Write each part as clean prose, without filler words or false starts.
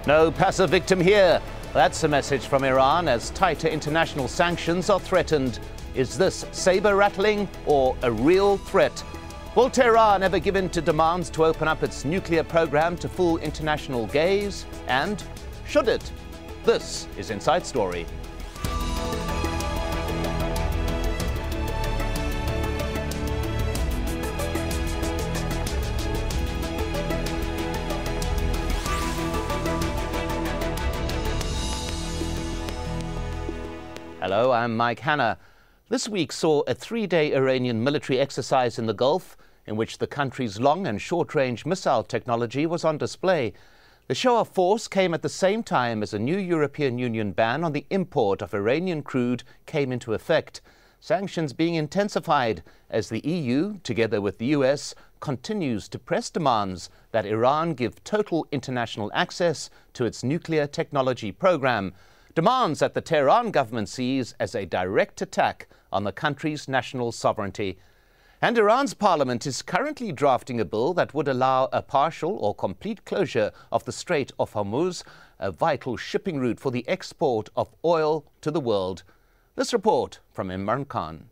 No passive victim here. That's a message from Iran as tighter international sanctions are threatened. Is this saber-rattling or a real threat? Will Tehran ever give in to demands to open up its nuclear program to full international gaze? And should it? This is Inside Story. Hello, I'm Mike Hanna. This week saw a three-day Iranian military exercise in the Gulf in which the country's long and short-range missile technology was on display. The show of force came at the same time as a new European Union ban on the import of Iranian crude came into effect, sanctions being intensified as the EU, together with the US, continues to press demands that Iran give total international access to its nuclear technology program. Demands that the Tehran government sees as a direct attack on the country's national sovereignty. And Iran's parliament is currently drafting a bill that would allow a partial or complete closure of the Strait of Hormuz, a vital shipping route for the export of oil to the world. This report from Imran Khan.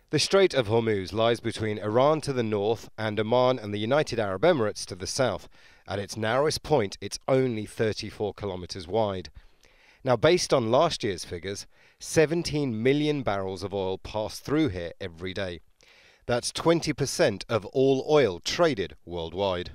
The Strait of Hormuz lies between Iran to the north and Oman and the United Arab Emirates to the south. At its narrowest point, it's only 34 kilometers wide. Now, based on last year's figures, 17 million barrels of oil pass through here every day. That's 20% of all oil traded worldwide.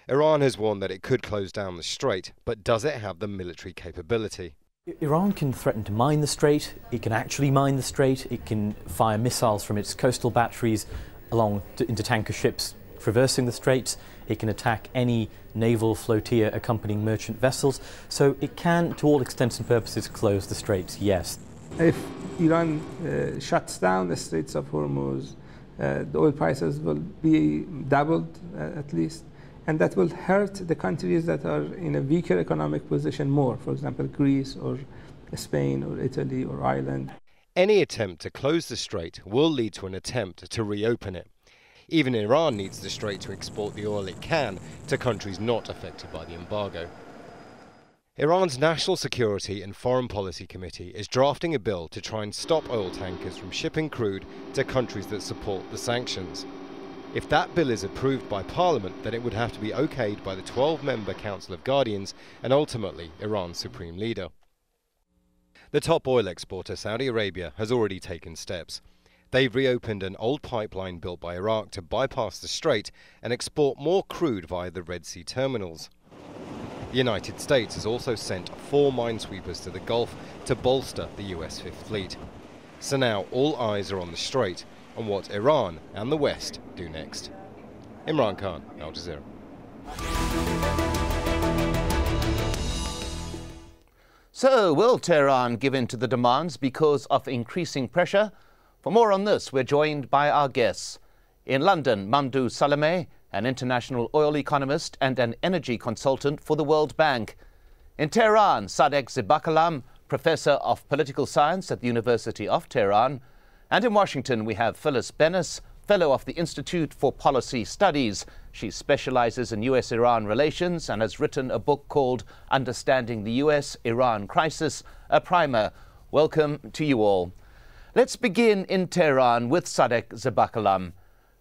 Iran has warned that it could close down the strait, but does it have the military capability? Iran can threaten to mine the strait, it can actually mine the strait, it can fire missiles from its coastal batteries into tanker ships traversing the straits, it can attack any naval flotilla accompanying merchant vessels, so it can, to all extents and purposes, close the straits, yes. If Iran shuts down the Straits of Hormuz, the oil prices will be doubled at least, and that will hurt the countries that are in a weaker economic position more, for example, Greece or Spain or Italy or Ireland. Any attempt to close the strait will lead to an attempt to reopen it. Even Iran needs the strait to export the oil it can to countries not affected by the embargo. Iran's National Security and Foreign Policy Committee is drafting a bill to try and stop oil tankers from shipping crude to countries that support the sanctions. If that bill is approved by Parliament, then it would have to be okayed by the 12-member Council of Guardians and ultimately Iran's supreme leader. The top oil exporter, Saudi Arabia, has already taken steps. They've reopened an old pipeline built by Iraq to bypass the strait and export more crude via the Red Sea terminals. The United States has also sent 4 minesweepers to the Gulf to bolster the US Fifth Fleet. So now all eyes are on the strait and what Iran and the West do next. Imran Khan, Al Jazeera. So, will Tehran give in to the demands because of increasing pressure? For more on this, we're joined by our guests. In London, Mamdouh Salameh, an international oil economist and an energy consultant for the World Bank. In Tehran, Sadegh Zibakalam, Professor of Political Science at the University of Tehran. And in Washington, we have Phyllis Bennis, Fellow of the Institute for Policy Studies. She specializes in US-Iran relations and has written a book called Understanding the US-Iran Crisis, a primer. Welcome to you all. Let's begin in Tehran with Sadegh Zibakalam.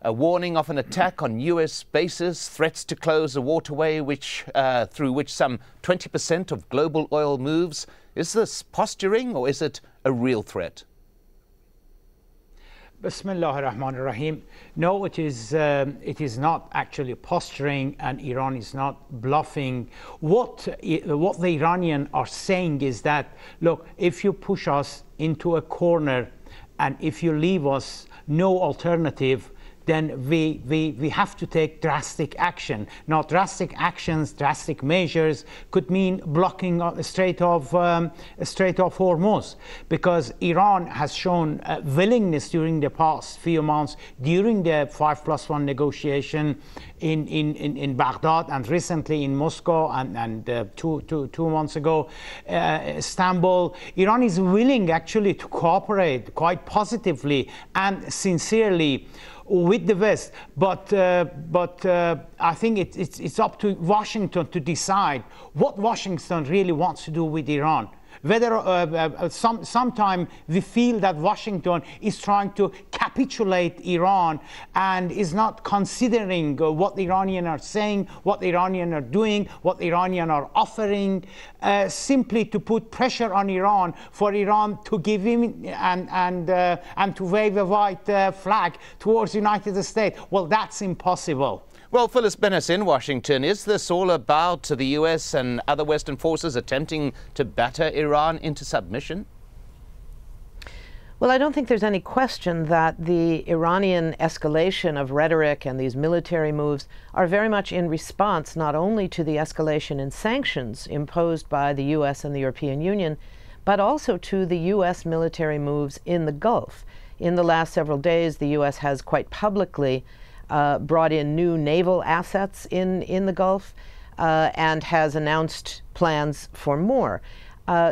A warning of an attack on US bases, threats to close a waterway through which some 20% of global oil moves. Is this posturing or is it a real threat? Bismillah ar-Rahman ar-Rahim. No, it is not actually posturing, and Iran is not bluffing. What the Iranians are saying is that, look, if you push us into a corner and if you leave us no alternative, then we have to take drastic action. Now, drastic actions, drastic measures could mean blocking the Strait of Hormuz, because Iran has shown willingness during the past few months, during the 5+1 negotiation in Baghdad and recently in Moscow and 2 months ago, Istanbul. Iran is willing actually to cooperate quite positively and sincerely with the West. But I think it's up to Washington to decide what Washington really wants to do with Iran. Whether sometime we feel that Washington is trying to capitulate Iran and is not considering what the Iranians are saying, what the Iranians are doing, what the Iranians are offering, simply to put pressure on Iran for Iran to give in and to wave a white flag towards the United States. Well, that's impossible. Well, Phyllis Bennis in Washington, is this all about the US and other Western forces attempting to batter Iran into submission? Well, I don't think there's any question that the Iranian escalation of rhetoric and these military moves are very much in response not only to the escalation in sanctions imposed by the US and the European Union, but also to the US military moves in the Gulf. In the last several days, the US has quite publicly brought in new naval assets in the Gulf and has announced plans for more.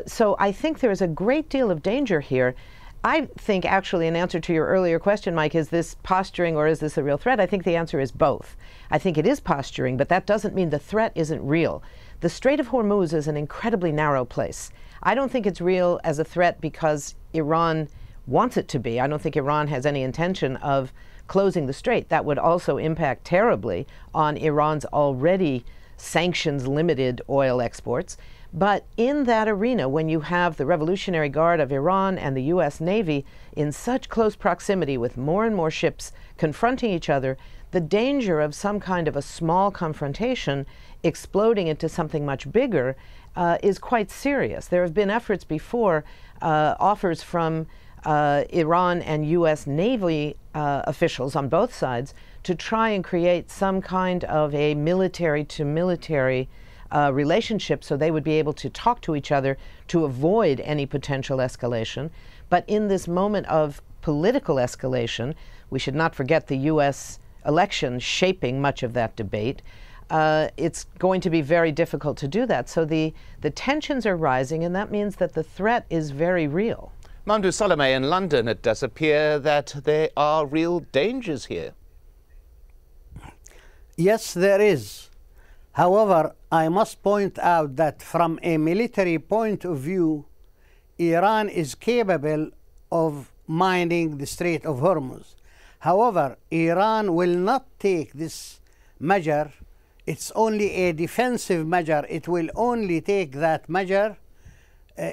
So I think there is a great deal of danger here. I think actually, in answer to your earlier question, Mike, is this posturing or is this a real threat? I think the answer is both. I think it is posturing, but that doesn't mean the threat isn't real. The Strait of Hormuz is an incredibly narrow place. I don't think it's real as a threat because Iran wants it to be. I don't think Iran has any intention of closing the strait. That would also impact terribly on Iran's already sanctions-limited oil exports. But in that arena, when you have the Revolutionary Guard of Iran and the U.S. Navy in such close proximity with more and more ships confronting each other, the danger of some kind of a small confrontation exploding into something much bigger is quite serious. There have been efforts before, offers from Iran and U.S. Navy officials on both sides to try and create some kind of a military-to-military relationship so they would be able to talk to each other to avoid any potential escalation. But in this moment of political escalation, we should not forget the U.S. election shaping much of that debate. It's going to be very difficult to do that. So the tensions are rising, and that means that the threat is very real. Mamdouh Salameh in London, it does appear that there are real dangers here. Yes, there is. However, I must point out that from a military point of view, Iran is capable of mining the Strait of Hormuz. However, Iran will not take this measure. It's only a defensive measure. It will only take that measure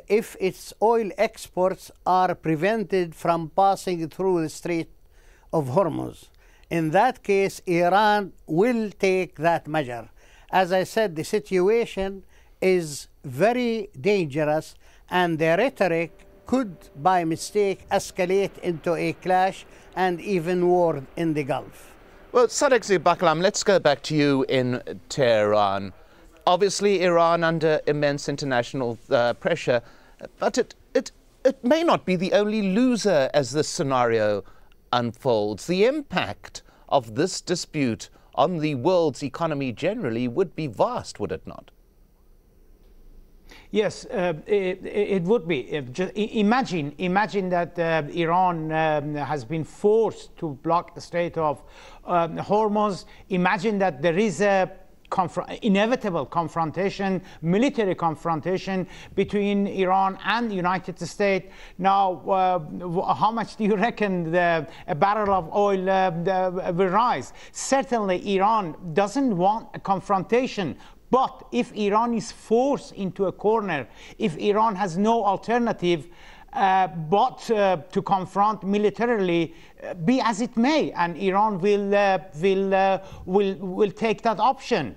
if its oil exports are prevented from passing through the Strait of Hormuz. In that case, Iran will take that measure. As I said, the situation is very dangerous, and the rhetoric could, by mistake, escalate into a clash and even war in the Gulf. Well, Sadegh Zerbaklam, let's go back to you in Tehran. Obviously, Iran under immense international pressure, but it may not be the only loser as this scenario unfolds. The impact of this dispute on the world's economy generally would be vast, would it not? Yes, it would be. Just imagine that Iran has been forced to block the Strait of Hormuz. Imagine that there is a inevitable confrontation, military confrontation between Iran and the United States. Now, how much do you reckon a barrel of oil will rise? Certainly, Iran doesn't want a confrontation. But if Iran is forced into a corner, if Iran has no alternative but to confront militarily, be as it may, and Iran will take that option.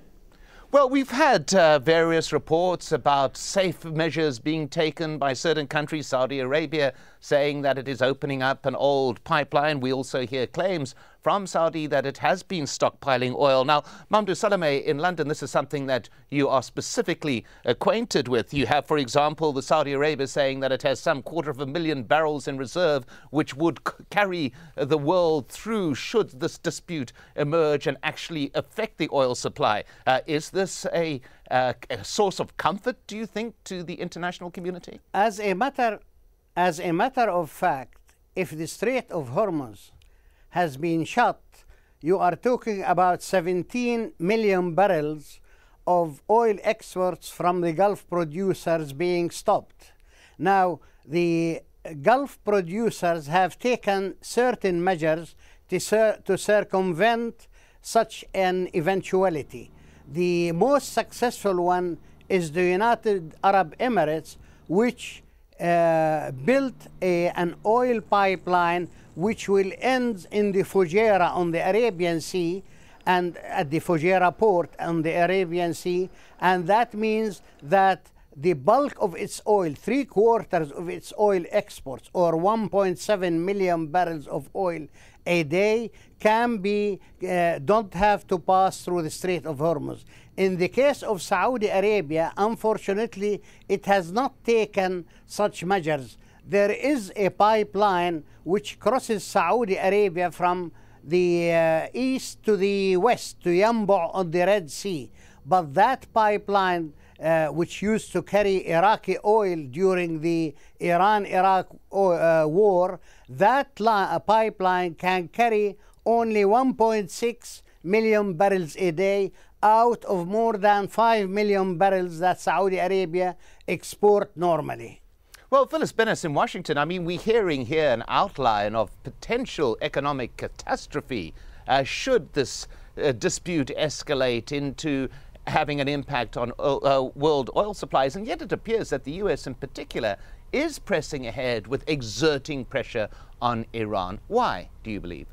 Well, we've had various reports about safe measures being taken by certain countries, Saudi Arabia saying that it is opening up an old pipeline. We also hear claims from Saudi that it has been stockpiling oil. Now, Mamdouh Salameh in London, this is something that you are specifically acquainted with. You have, for example, the Saudi Arabia saying that it has some 250,000 barrels in reserve, which would carry the world through should this dispute emerge and actually affect the oil supply. Is this a source of comfort, do you think, to the international community? As a matter of fact, if the Strait of Hormuz has been shut, you are talking about 17 million barrels of oil exports from the Gulf producers being stopped. Now, the Gulf producers have taken certain measures to circumvent such an eventuality. The most successful one is the United Arab Emirates, which built an oil pipeline which will end in the Fujairah on the Arabian Sea, and at the Fujairah port on the Arabian Sea, and that means that the bulk of its oil, 3/4 of its oil exports, or 1.7 million barrels of oil a day, can be, don't have to pass through the Strait of Hormuz. In the case of Saudi Arabia, unfortunately, it has not taken such measures. There is a pipeline which crosses Saudi Arabia from the east to the west, to Yanbu on the Red Sea. But that pipeline, which used to carry Iraqi oil during the Iran-Iraq war, that pipeline can carry only 1.6 million barrels a day out of more than 5 million barrels that Saudi Arabia export normally. Well, Phyllis Bennis in Washington, I mean, we're hearing here an outline of potential economic catastrophe should this dispute escalate into having an impact on world oil supplies. And yet it appears that the US in particular is pressing ahead with exerting pressure on Iran. Why, do you believe?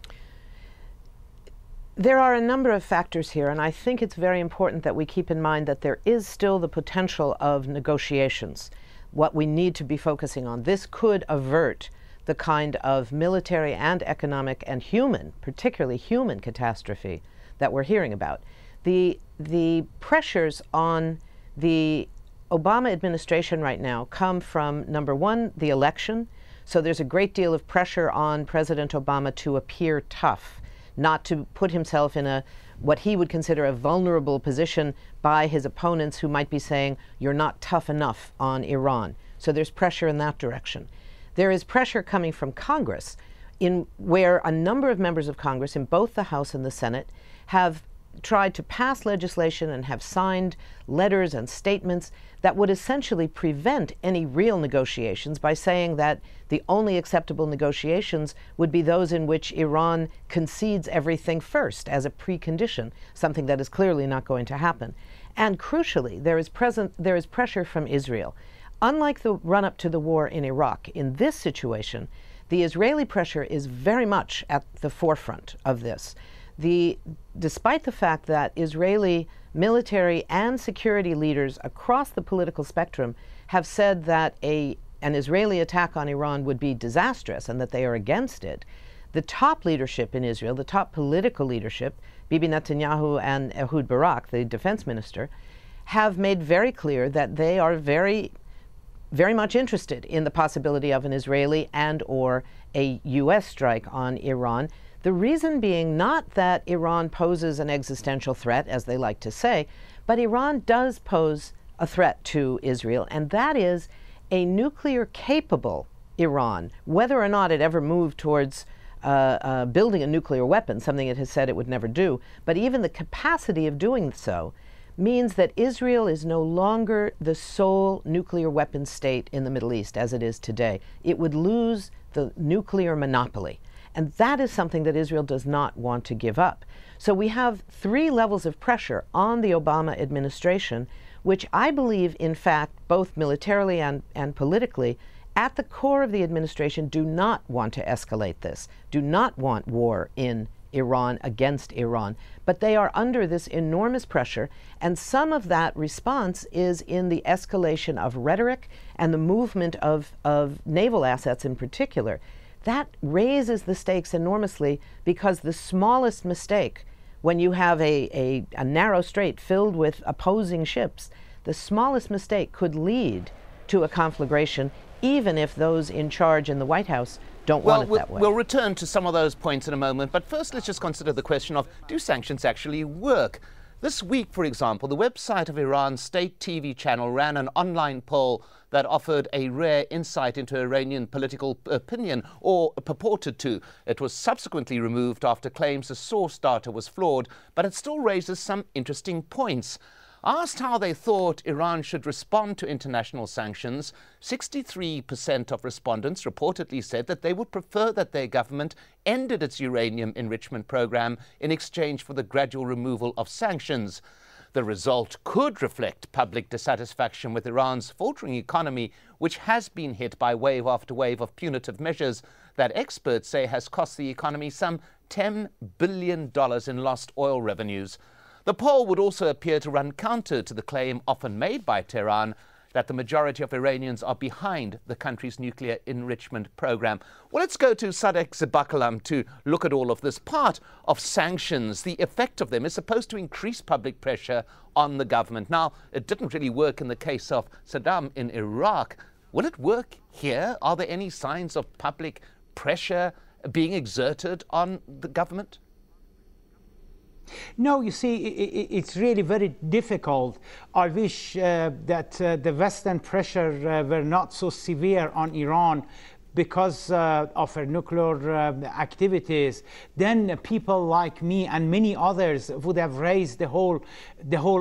There are a number of factors here, and I think it's very important that we keep in mind that there is still the potential of negotiations. What we need to be focusing on. This could avert the kind of military and economic and human, particularly human catastrophe that we're hearing about. The pressures on the Obama administration right now come from, number one, the election. So there's a great deal of pressure on President Obama to appear tough, not to put himself in what he would consider a vulnerable position by his opponents who might be saying, you're not tough enough on Iran. So there's pressure in that direction. There is pressure coming from Congress, where a number of members of Congress in both the House and the Senate have tried to pass legislation and have signed letters and statements that would essentially prevent any real negotiations by saying that the only acceptable negotiations would be those in which Iran concedes everything first as a precondition, something that is clearly not going to happen. And crucially, there is pressure from Israel. Unlike the run-up to the war in Iraq, in this situation, the Israeli pressure is very much at the forefront of this. Despite the fact that Israeli military and security leaders across the political spectrum have said that an Israeli attack on Iran would be disastrous and that they are against it, the top leadership in Israel, the top political leadership, Bibi Netanyahu and Ehud Barak, the defense minister, have made very clear that they are very much interested in the possibility of an Israeli and or a U.S. strike on Iran. The reason being not that Iran poses an existential threat, as they like to say, but Iran does pose a threat to Israel, and that is a nuclear-capable Iran, whether or not it ever moved towards building a nuclear weapon, something it has said it would never do, but even the capacity of doing so means that Israel is no longer the sole nuclear weapon state in the Middle East as it is today. It would lose the nuclear monopoly. And that is something that Israel does not want to give up. So we have 3 levels of pressure on the Obama administration, which I believe, in fact, both militarily and politically, at the core of the administration do not want to escalate this, do not want war in Iran against Iran. But they are under this enormous pressure, and some of that response is in the escalation of rhetoric and the movement of naval assets in particular. That raises the stakes enormously, because the smallest mistake, when you have a narrow strait filled with opposing ships, the smallest mistake could lead to a conflagration, even if those in charge in the White House don't want it that way. We'll return to some of those points in a moment, but first let's just consider the question of, do sanctions actually work? This week, for example, the website of Iran's state TV channel ran an online poll that offered a rare insight into Iranian political opinion, or purported to. It was subsequently removed after claims the source data was flawed, but it still raises some interesting points. Asked how they thought Iran should respond to international sanctions, 63% of respondents reportedly said that they would prefer that their government ended its uranium enrichment program in exchange for the gradual removal of sanctions. The result could reflect public dissatisfaction with Iran's faltering economy, which has been hit by wave after wave of punitive measures that experts say has cost the economy some $10 billion in lost oil revenues. The poll would also appear to run counter to the claim often made by Tehran that the majority of Iranians are behind the country's nuclear enrichment program. Well, let's go to Sadek Zibakalam to look at all of this. Part of sanctions, the effect of them is supposed to increase public pressure on the government. Now, it didn't really work in the case of Saddam in Iraq. Will it work here? Are there any signs of public pressure being exerted on the government? No, you see, it's really very difficult. I wish that the Western pressure were not so severe on Iran because of her nuclear activities. Then people like me and many others would have raised the whole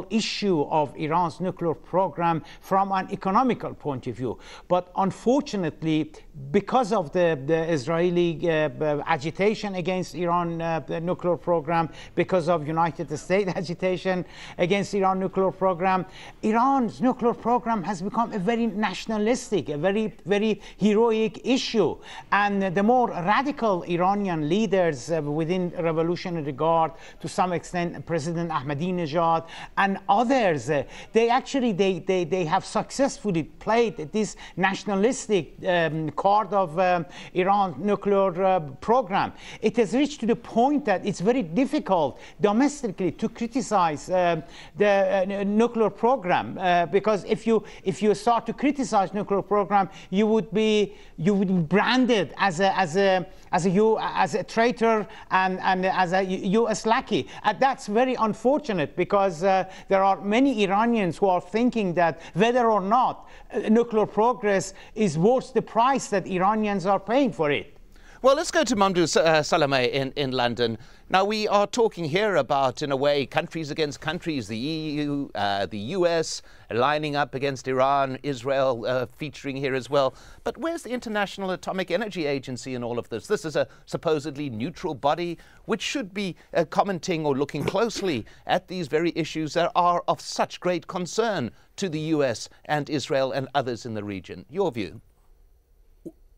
issue of Iran's nuclear program from an economical point of view. But unfortunately, because of the Israeli agitation against Iran nuclear program, because of United States agitation against Iran nuclear program, Iran's nuclear program has become a very nationalistic, a very heroic issue. And the more radical Iranian leaders within Revolutionary Guard, to some extent President Ahmadinejad and others, they have successfully played this nationalistic card of Iran's nuclear program. It has reached to the point that it's very difficult domestically to criticize the nuclear program because if you start to criticize nuclear program, you would be branded as a traitor and as a U.S. lackey. And that's very unfortunate because there are many Iranians who are thinking that whether or not nuclear progress is worth the price that Iranians are paying for it. Well, let's go to Mamdouh Salameh in London. Now, we are talking here about, in a way, countries against countries, the EU, the US lining up against Iran, Israel featuring here as well. But where's the International Atomic Energy Agency in all of this? This is a supposedly neutral body which should be commenting or looking closely at these very issues that are of such great concern to the US and Israel and others in the region. Your view?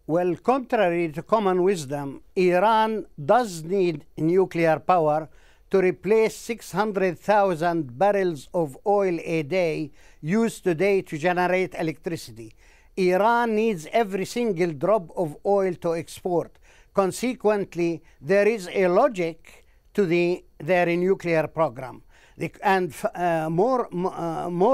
Well, contrary to common wisdom, Iran does need nuclear power to replace 600,000 barrels of oil a day used today to generate electricity. Iran needs every single drop of oil to export. Consequently, there is a logic to their nuclear program. More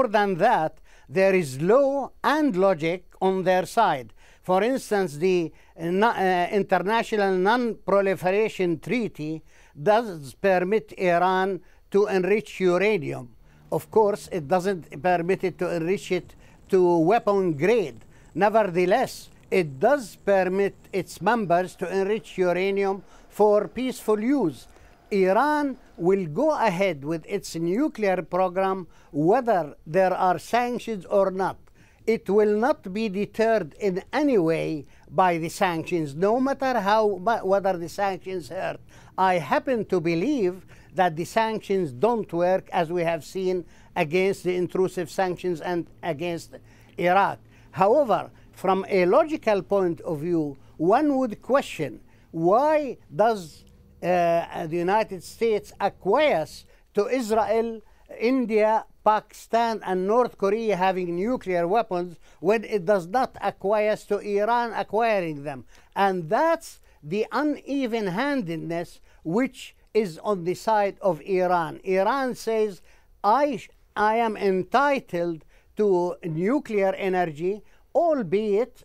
than that, there is law and logic on their side. For instance, the International Non-Proliferation Treaty does permit Iran to enrich uranium. Of course, it doesn't permit it to enrich it to weapon grade. Nevertheless, it does permit its members to enrich uranium for peaceful use. Iran will go ahead with its nuclear program whether there are sanctions or not. It will not be deterred in any way by the sanctions, no matter whether the sanctions hurt. I happen to believe that the sanctions don't work, as we have seen against the intrusive sanctions and against Iraq. However, from a logical point of view, one would question, why does the United States acquiesce to Israel, India, Pakistan and North Korea having nuclear weapons when it does not acquiesce to Iran acquiring them? And that's the uneven-handedness which is on the side of Iran. Iran says, I am entitled to nuclear energy, albeit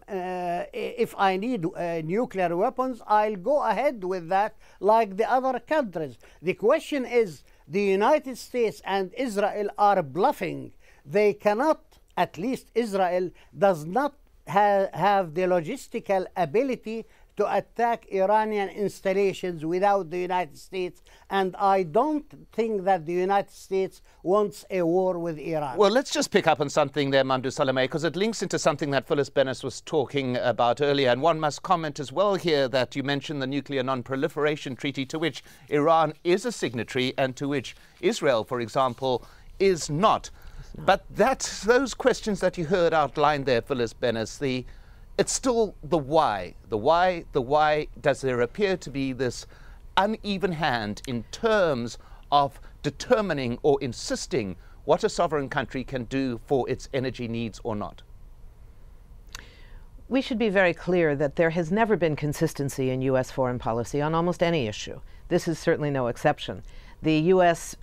if I need nuclear weapons, I'll go ahead with that like the other countries. The question is, The United States and Israel are bluffing. They cannot, at least Israel does not have the logistical ability to attack Iranian installations without the United States, and I don't think that the United States wants a war with Iran. Well, let's just pick up on something there, Mamdouh Salameh, because it links into something that Phyllis Bennis was talking about earlier, and one must comment as well here that you mentioned the Nuclear Non-Proliferation Treaty, to which Iran is a signatory and to which Israel, for example, is not. But those questions that you heard outlined there, Phyllis Bennis, it's still the why. The why does there appear to be this uneven hand in terms of determining or insisting what a sovereign country can do for its energy needs or not? We should be very clear that there has never been consistency in U.S. foreign policy on almost any issue. This is certainly no exception. The U.S.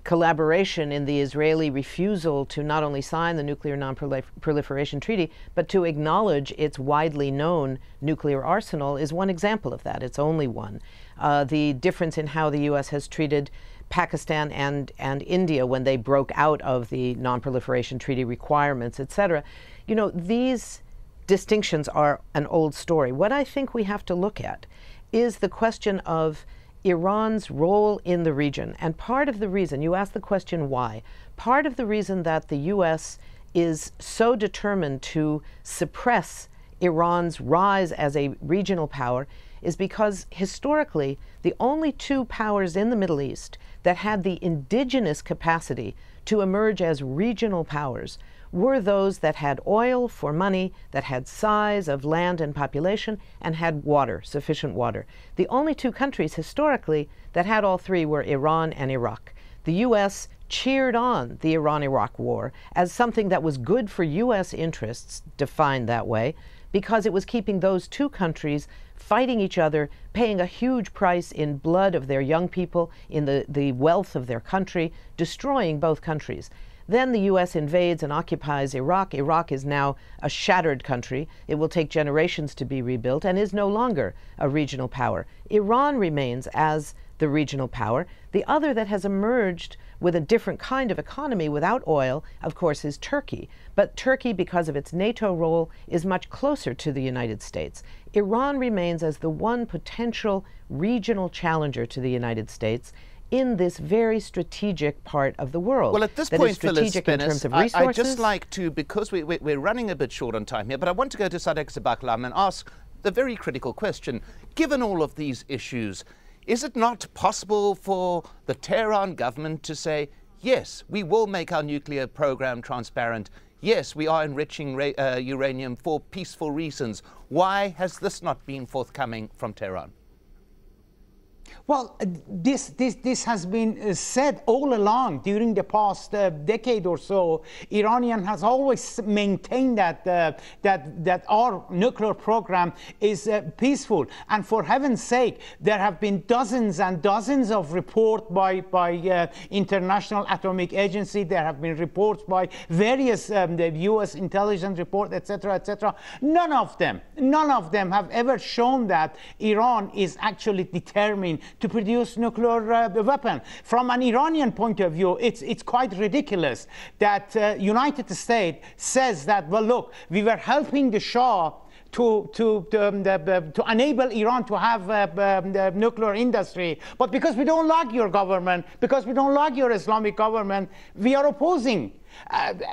collaboration in the Israeli refusal to not only sign the Nuclear Non-Proliferation Treaty, but to acknowledge its widely known nuclear arsenal is one example of that. It's only one. The difference in how the U.S. has treated Pakistan and India when they broke out of the Non-Proliferation Treaty requirements, etc. You know, these distinctions are an old story. What I think we have to look at is the question of Iran's role in the region. And part of the reason, you asked the question why, part of the reason that the U.S. is so determined to suppress Iran's rise as a regional power is because historically the only two powers in the Middle East that had the indigenous capacity to emerge as regional powers were those that had oil for money, that had size of land and population, and had water, sufficient water. The only two countries historically that had all three were Iran and Iraq. The U.S. cheered on the Iran-Iraq war as something that was good for U.S. interests, defined that way, because it was keeping those two countries fighting each other, paying a huge price in blood of their young people, in the wealth of their country, destroying both countries. Then the U.S. invades and occupies Iraq. Iraq is now a shattered country. It will take generations to be rebuilt and is no longer a regional power. Iran remains as the regional power. The other that has emerged with a different kind of economy without oil, of course, is Turkey. But Turkey, because of its NATO role, is much closer to the United States. Iran remains as the one potential regional challenger to the United States in this very strategic part of the world. Well, at this point, Phyllis Bennis, I'd just like to, because we're running a bit short on time here, but I want to go to Sadegh Zabaklam and ask the very critical question. Given all of these issues, is it not possible for the Tehran government to say, yes, we will make our nuclear program transparent, yes, we are enriching uranium for peaceful reasons? Why has this not been forthcoming from Tehran? Well, this has been said all along during the past decade or so. Iranian has always maintained that our nuclear program is peaceful. And for heaven's sake, there have been dozens and dozens of reports by International Atomic Agency. There have been reports by various the U.S. intelligence report, etc., etc. None of them have ever shown that Iran is actually determined to produce nuclear weapon. From an Iranian point of view, it's quite ridiculous that United States says that, well, look, we were helping the Shah to enable Iran to have the nuclear industry, but because we don't like your government, because we don't like your Islamic government, we are opposing.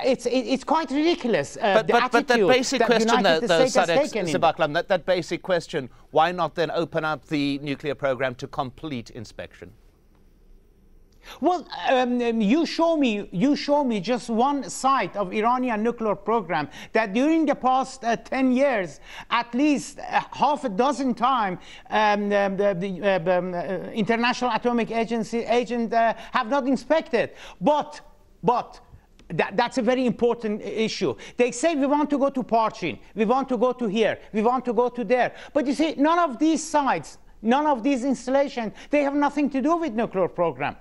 It's quite ridiculous. But that basic question, though, Sadegh Zabaklam, that basic question, why not then open up the nuclear program to complete inspection? Well, you show me just one side of Iranian nuclear program that during the past 10 years, at least half a dozen times, the International Atomic Agency agent have not inspected. But that's a very important issue. They say we want to go to Parchin, we want to go to here, we want to go to there. But you see, none of these sites, none of these installations, they have nothing to do with nuclear program.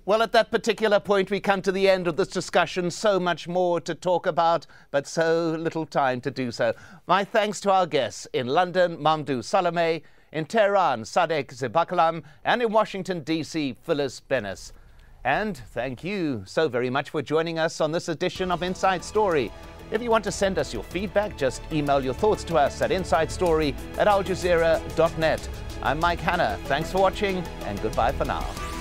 Well, at that particular point, we come to the end of this discussion. So much more to talk about, but so little time to do so. My thanks to our guests in London, Mamdouh Salameh, In Tehran, Sadek Zebakalam, and in Washington, D.C., Phyllis Bennis. And thank you so very much for joining us on this edition of Inside Story. If you want to send us your feedback, just email your thoughts to us at insidestory@aljazeera.net. I'm Mike Hanna. Thanks for watching, and goodbye for now.